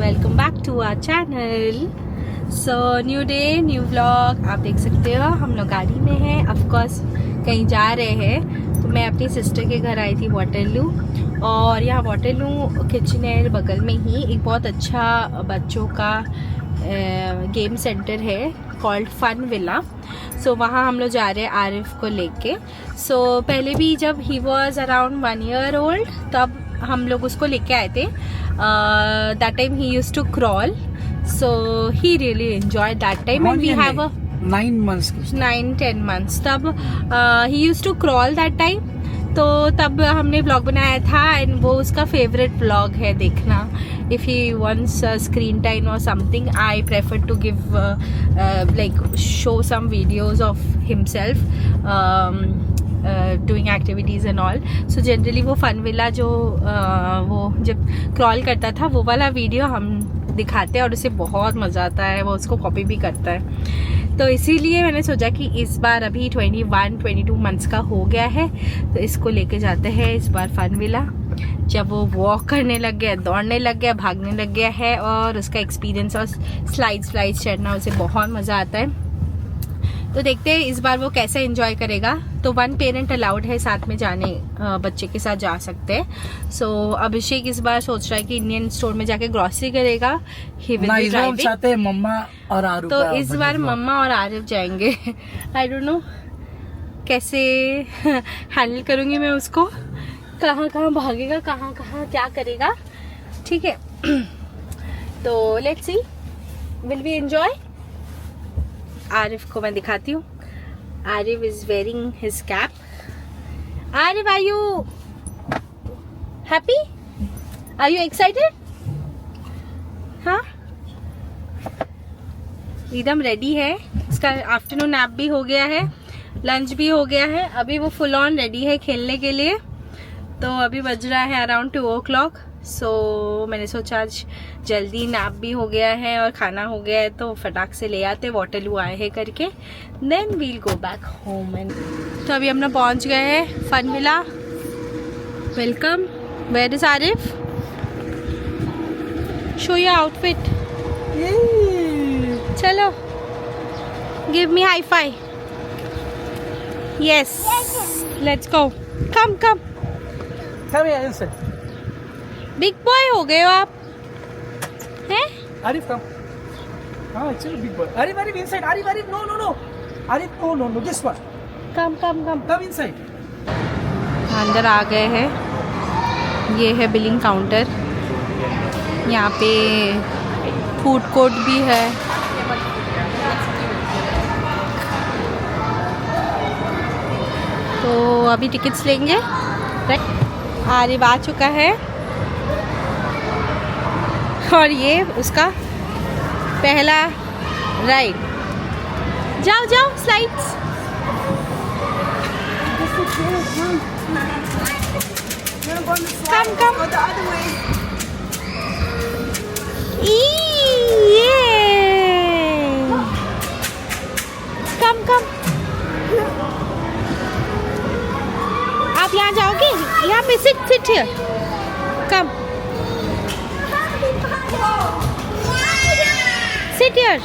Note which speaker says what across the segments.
Speaker 1: Welcome back to our channel. So new day new vlog. आप देख सकते हो हम लोग गाड़ी में हैं, ऑफ कोर्स कहीं जा रहे हैं। तो मैं अपनी सिस्टर के घर आई थी वाटरलू, और यहाँ वाटरलू किचनर बगल में ही एक बहुत अच्छा बच्चों का गेम सेंटर है कॉल्ड फन विला। सो वहाँ हम लोग जा रहे हैं आरिफ को लेके। सो पहले भी जब he was around 1 year old तब हम लोग उसको लेके आए थे। That time he used to crawl, so he really enjoyed that time. And we have a 9-10 months तब he used to crawl that time. तो तब हमने ब्लॉग बनाया था एंड वो उसका फेवरेट ब्लॉग है देखना। If he wants screen time और something, I prefer to give like show some videos of himself doing activities and all. So generally वो फन विला जो वो जब क्रॉल करता था वो वाला वीडियो हम दिखाते हैं और उसे बहुत मज़ा आता है, वो उसको कॉपी भी करता है। तो इसीलिए मैंने सोचा कि इस बार अभी 21-22 months का हो गया है तो इसको लेके जाते हैं इस बार फन विला। जब वो वॉक करने लग गया, दौड़ने लग गया, भागने लग गया है, और उसका एक्सपीरियंस और स्लाइड्स चढ़ना उसे बहुत मज़ा आता है। तो देखते हैं इस बार वो कैसे एंजॉय करेगा। तो 1 parent अलाउड है साथ में जाने, बच्चे के साथ जा सकते हैं। सो अभिषेक इस बार सोच रहा है कि इंडियन स्टोर में जाके ग्रोसरी करेगा। He will be driving.
Speaker 2: मम्मा और आरिफ,
Speaker 1: तो इस बार मम्मा और आरिफ जाएंगे। आई डोंट नो कैसे हैंडल करूंगी मैं उसको, कहाँ कहाँ भागेगा, कहाँ कहाँ क्या करेगा। ठीक है तो let's see, will we enjoy. Arif को मैं दिखाती हूँ। Arif is wearing his cap. Arif, are you happy? Are you excited? हाँ, एकदम रेडी है। इसका आफ्टरनून नैप भी हो गया है, लंच भी हो गया है, अभी वो फुल ऑन रेडी है खेलने के लिए। तो अभी बज रहा है अराउंड 2 o'clock। सो मैंने सोचा आज जल्दी नैप भी हो गया है और खाना हो गया है तो फटाक से ले आते, वाटरलू आए हैं करके, then we'll go back home. And तो अभी हम लोग पहुंच गए हैं fun villa. Welcome. Where is Arif? Show your outfit. चलो, give me high five. Yes, let's go. Come come, big boy हो गए हो आप, हैं?
Speaker 2: आरिफ कम। हाँ, actually big boy. Arif inside. Arif no. Arif no this one. Come inside.
Speaker 1: अंदर आ गए हैं। ये है बिलिंग काउंटर। यहाँ पे फूड कोर्ट भी है। तो अभी टिकट्स लेंगे। आरिफ आ चुका है और ये उसका पहला राइड। जाओ जाओ, स्लाइड्स। कम कम। आप यहाँ जाओगे, यहाँ पे sit here. Come, sit here.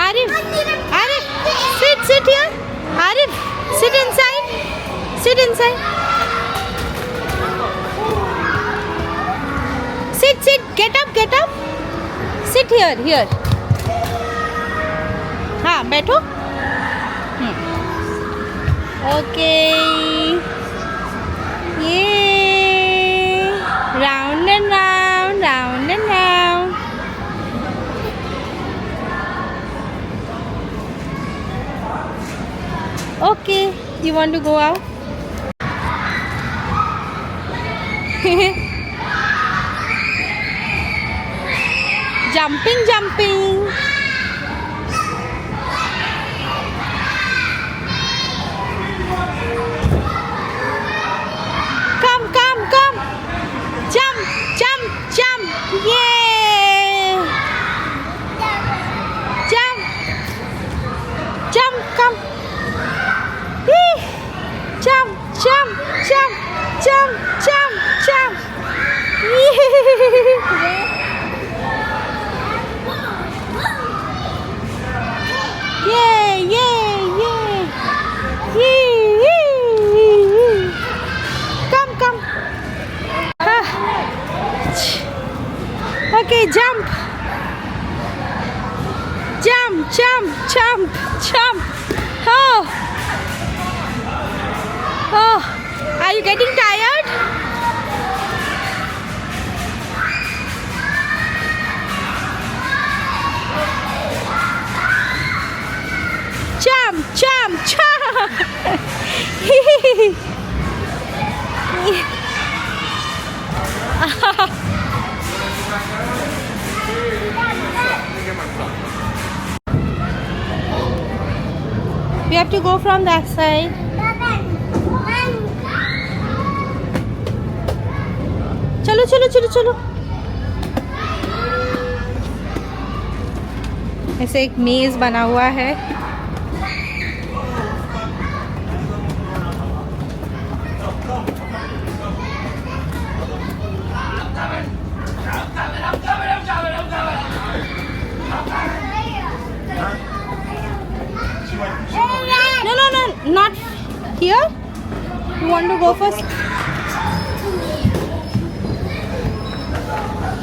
Speaker 1: Arif, sit here. Arif, sit inside. Sit. Get up. Sit here. हाँ, बैठो। ओके, ये round and round. Okay, you want to go out? Jumping. Come. Jump. Yeah. Jump, come. Jump. much. Okay, jump. Jump, jump, jump, jump. Oh. Oh. Are you getting tired? Jump, jump, jump. We have to go from that side. चलो चलो चलो चलो. ऐसे एक मेज बना हुआ है. No, no, no, not here. You want to go first?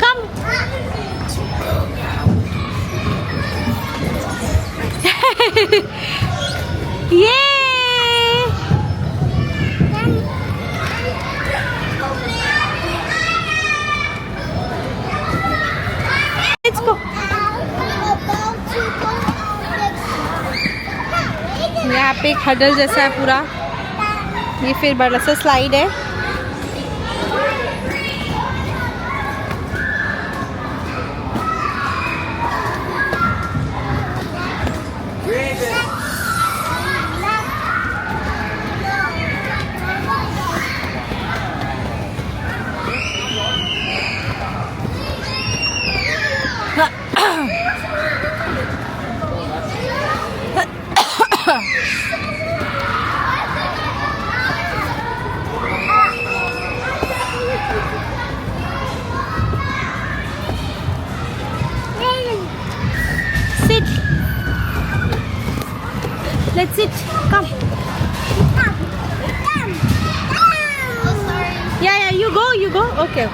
Speaker 1: Come. Yay! Let's go. यहाँ पे एक हडल जैसा है पूरा. ये फिर बड़ा सा स्लाइड है. Sit. Let's sit. Come. Yeah, yeah. You go. You go. Okay.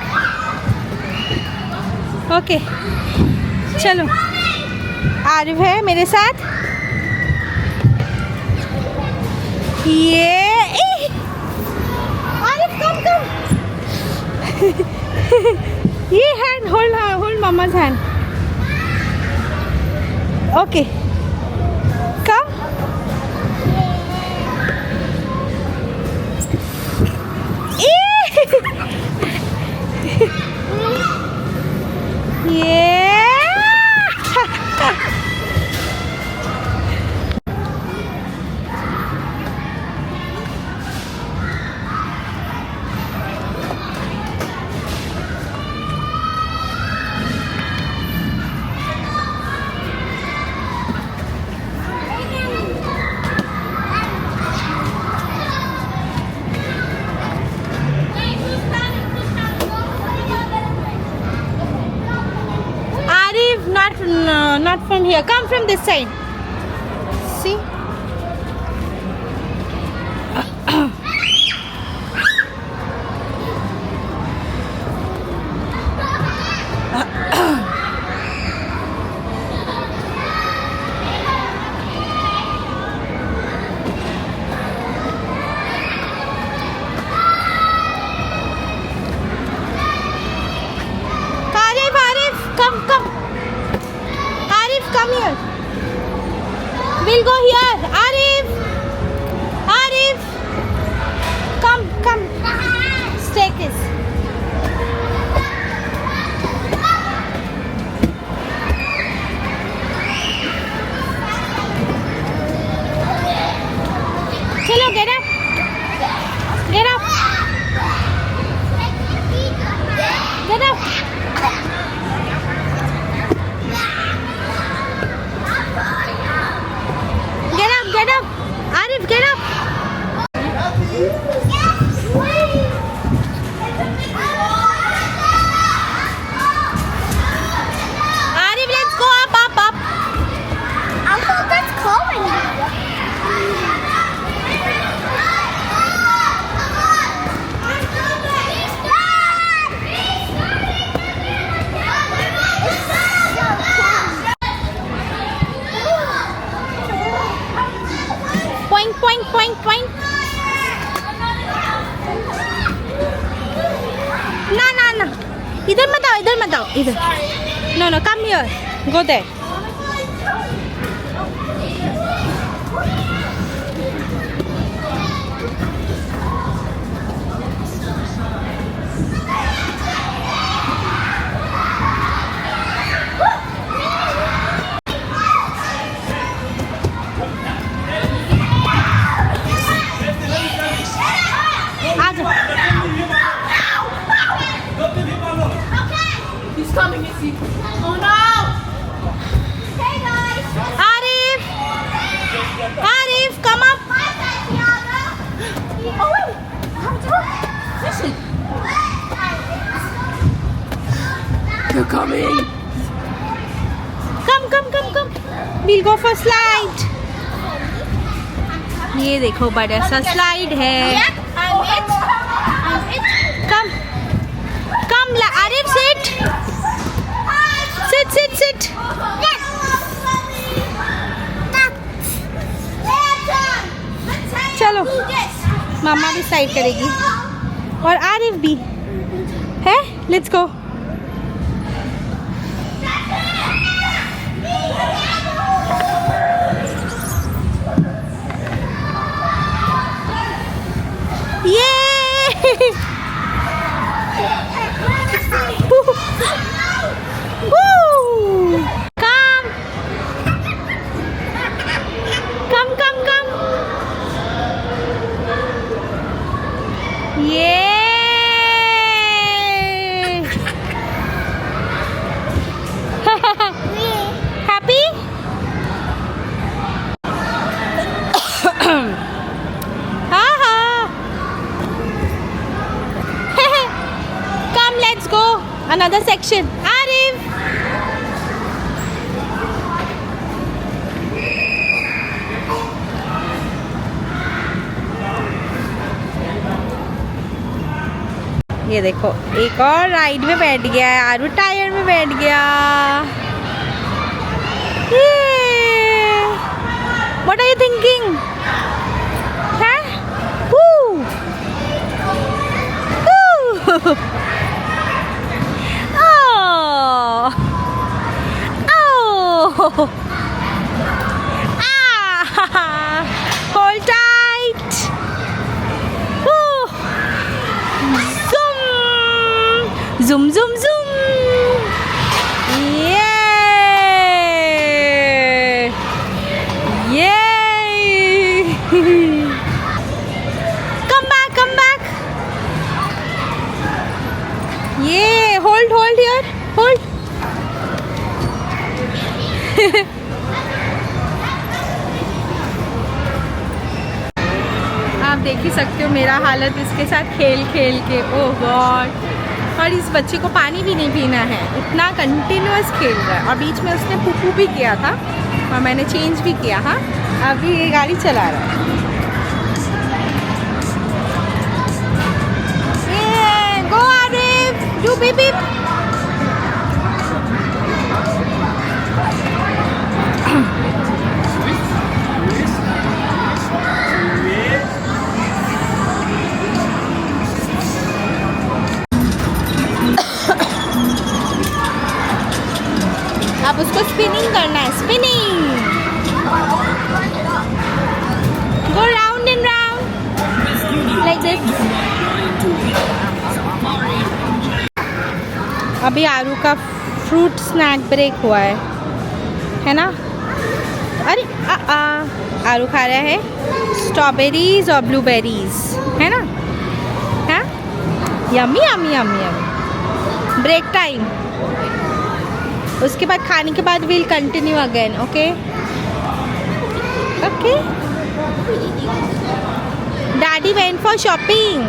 Speaker 1: Okay. चलो. आरिफ है मेरे साथ. ये. Arif come come. ये hand hold mama's hand. Okay. Come. Yeah. Not from here. Come from this side. See? Arif, come. Come here. We'll go here. Arif. Come. Take this. Chalo, get up. Get up. Get up. Get up. Arif, get up. इधर मत आओ, इधर. No, no, come here. Go there.
Speaker 2: He's coming, Missy.
Speaker 3: Oh no! Hey guys!
Speaker 1: Arif! Arif, come up!
Speaker 3: Hi, Santiago! Oh wait!
Speaker 2: Listen. They're coming.
Speaker 1: Come. We'll go for slide. ये देखो बड़ा सा slide है.
Speaker 3: I'm it!
Speaker 1: Come. Arif, sit. Sit. चलो. मामा भी side करेगी और आरिफ भी है. Let's go. ये come. ये हैप्पी. हाँ. Come, let's go. Another section. Arif. ये देखो एक और राइड में बैठ गया है. आरू टायर में बैठ गया. What are you thinking? हैं? Woo! Oh! Hold tight. Zoom. Yay! Come back. Yeah, hold here. Hold. आप देख ही सकते हो मेरा हालत इसके साथ खेल के. ओह गॉड. और इस बच्चे को पानी भी नहीं पीना है. इतना कंटिन्यूअस खेल रहा है. और बीच में उसने पुप्पू भी किया था और मैंने चेंज भी किया. हाँ, अभी ये गाड़ी चला रहा है. गो आरिफ, डू बीप बीप. अब उसको स्पिनिंग करना है. Spinning. Go round and round like this. अभी आरू का फ्रूट स्नैक ब्रेक हुआ है ना. अरे आरू खा रहा है स्ट्रॉबेरीज और ब्लूबेरीज, है ना. हाँ, यम्मी. Break time. उसके बाद खाने के बाद will continue again. Okay. Daddy went for shopping.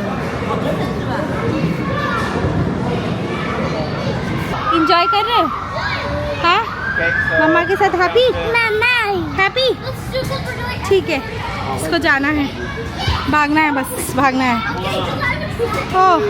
Speaker 1: Enjoy कर रहे हो? हाँ, मम्मा के साथ हैप्पी. ठीक है, इसको जाना है. भागना है, बस भागना है. ओह